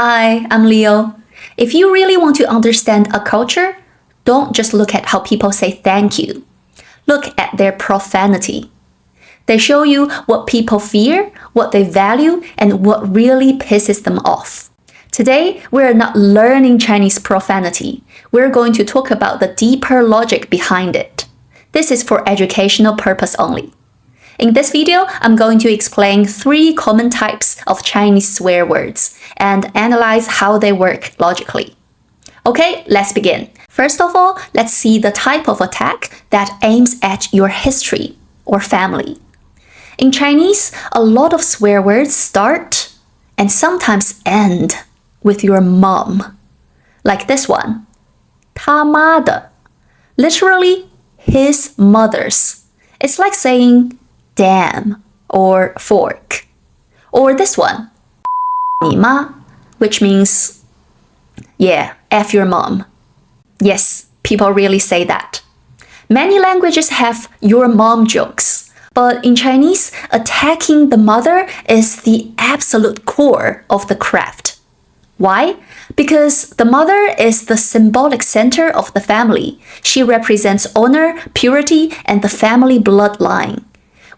Hi, I'm Leo. If you really want to understand a culture, don't just look at how people say thank you. Look at their profanity. They show you what people fear, what they value, and what really pisses them off. Today, we're not learning Chinese profanity. We're going to talk about the deeper logic behind it. This is for educational purpose only. In this video, I'm going to explain 3 common types of Chinese swear words and analyze how they work logically. Okay, let's begin. First of all, let's see the type of attack that aims at your history or family. In Chinese, a lot of swear words start and sometimes end with your mom. Like this one, 他妈的, literally his mother's. It's like saying damn or fork. Or this one, 你妈, which means, yeah, F your mom. Yes, people really say that. Many languages have your mom jokes, but in Chinese, attacking the mother is the absolute core of the craft. Why? Because the mother is the symbolic center of the family. She represents honor, purity, and the family bloodline.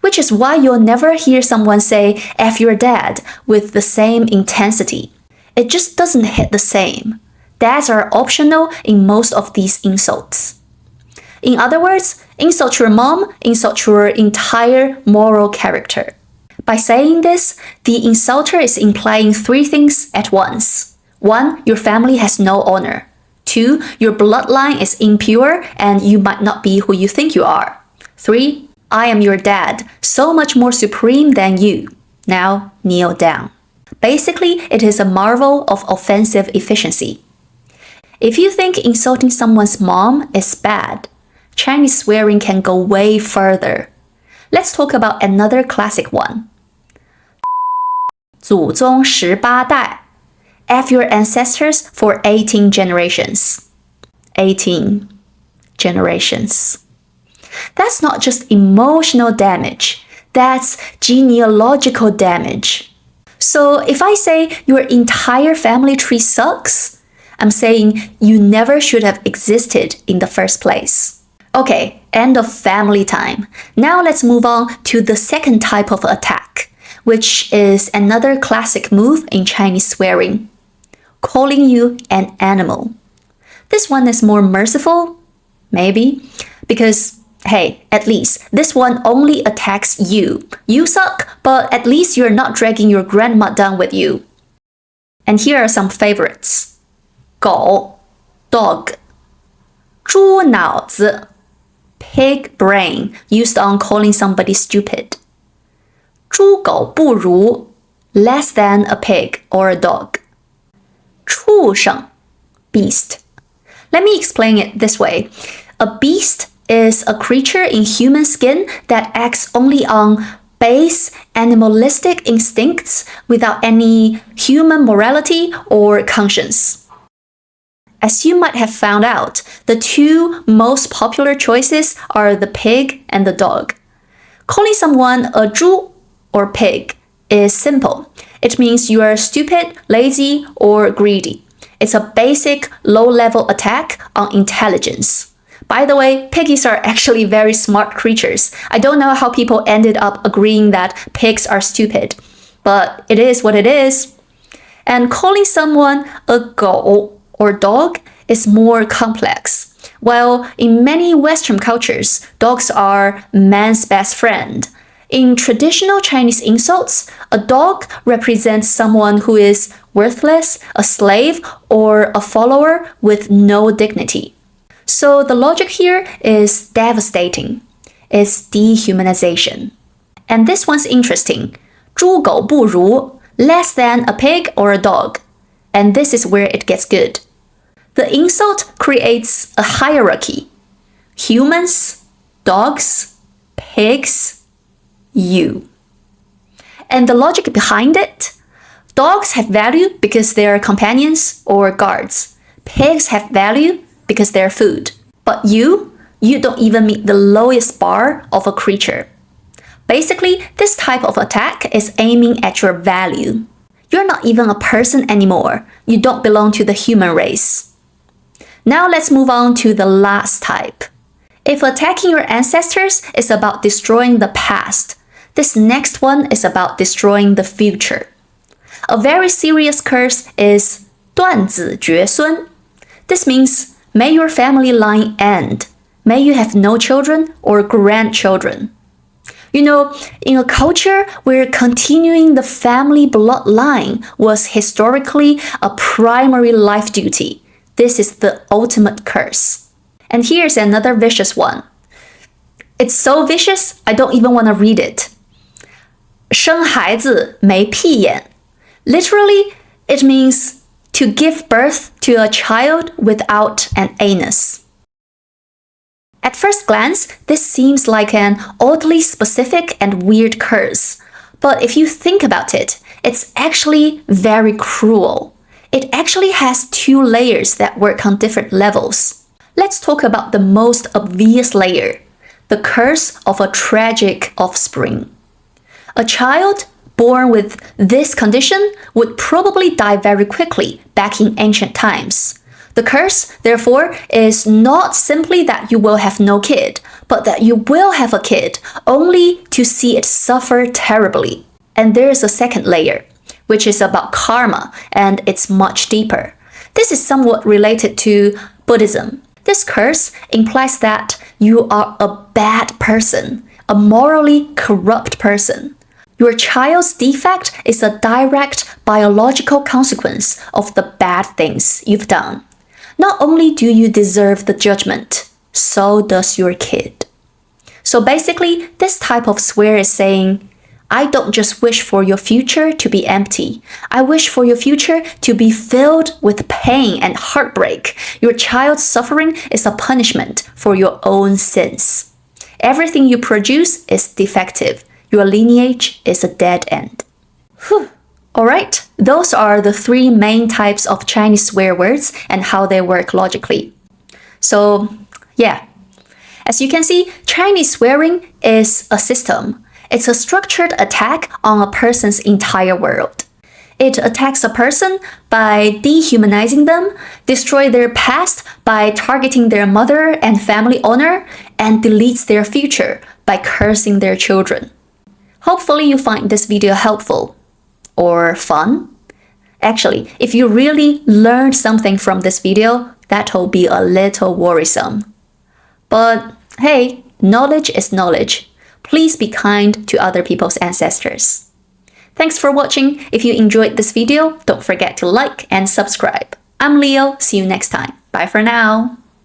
Which is why you'll never hear someone say F your dad with the same intensity. It just doesn't hit the same. Dads are optional in most of these insults. In other words, insult your mom, insult your entire moral character. By saying this, the insulter is implying 3 things at once. 1, your family has no honor. 2, your bloodline is impure and you might not be who you think you are. 3, I am your dad, so much more supreme than you. Now kneel down. Basically, it is a marvel of offensive efficiency. If you think insulting someone's mom is bad, Chinese swearing can go way further. Let's talk about another classic one. 祖宗18代. F your ancestors for 18 generations. 18 generations. That's not just emotional damage, that's genealogical damage. So if I say your entire family tree sucks, I'm saying you never should have existed in the first place. Okay, end of family time. Now let's move on to the second type of attack, which is another classic move in Chinese swearing. Calling you an animal. This one is more merciful, maybe, because hey, at least this one only attacks you. You suck, but at least you're not dragging your grandma down with you. And here are some favorites. 狗, dog. 猪脑子, pig brain, used on calling somebody stupid. 猪狗不如, less than a pig or a dog. 畜生, beast. Let me explain it this way. A beast is a creature in human skin that acts only on base animalistic instincts without any human morality or conscience. As you might have found out, the 2 most popular choices are the pig and the dog. Calling someone a 猪 or pig is simple. It means you are stupid, lazy, or greedy. It's a basic low-level attack on intelligence. By the way, piggies are actually very smart creatures. I don't know how people ended up agreeing that pigs are stupid, but it is what it is. And calling someone a 狗 or dog is more complex. While in many Western cultures, dogs are man's best friend. In traditional Chinese insults, a dog represents someone who is worthless, a slave, or a follower with no dignity. So the logic here is devastating. It's dehumanization. And this one's interesting. 猪狗不如, less than a pig or a dog. And this is where it gets good. The insult creates a hierarchy. Humans, dogs, pigs, you. And the logic behind it? Dogs have value because they are companions or guards. Pigs have value because they're food. But you don't even meet the lowest bar of a creature. Basically, this type of attack is aiming at your value. You're not even a person anymore. You don't belong to the human race. Now let's move on to the last type. If attacking your ancestors is about destroying the past, this next one is about destroying the future. A very serious curse is 断子绝孙. This means, may your family line end. May you have no children or grandchildren. You know, in a culture where continuing the family bloodline was historically a primary life duty, this is the ultimate curse. And here's another vicious one. It's so vicious, I don't even want to read it. 生孩子没屁眼. Literally, it means to give birth to a child without an anus. At first glance, this seems like an oddly specific and weird curse. But if you think about it, it's actually very cruel. It actually has two layers that work on different levels. Let's talk about the most obvious layer, the curse of a tragic offspring. A child born with this condition would probably die very quickly back in ancient times. The curse, therefore, is not simply that you will have no kid, but that you will have a kid only to see it suffer terribly. And there's a second layer, which is about karma, and it's much deeper. This is somewhat related to Buddhism. This curse implies that you are a bad person, a morally corrupt person. Your child's defect is a direct biological consequence of the bad things you've done. Not only do you deserve the judgment, so does your kid. So basically, this type of swear is saying, I don't just wish for your future to be empty. I wish for your future to be filled with pain and heartbreak. Your child's suffering is a punishment for your own sins. Everything you produce is defective. Your lineage is a dead end. Whew. Alright, those are the three main types of Chinese swear words and how they work logically. So, yeah. As you can see, Chinese swearing is a system. It's a structured attack on a person's entire world. It attacks a person by dehumanizing them, destroy their past by targeting their mother and family honor, and deletes their future by cursing their children. Hopefully you find this video helpful. Or fun? Actually, if you really learned something from this video, that'll be a little worrisome. But hey, knowledge is knowledge. Please be kind to other people's ancestors. Thanks for watching. If you enjoyed this video, don't forget to like and subscribe. I'm Leo. See you next time. Bye for now.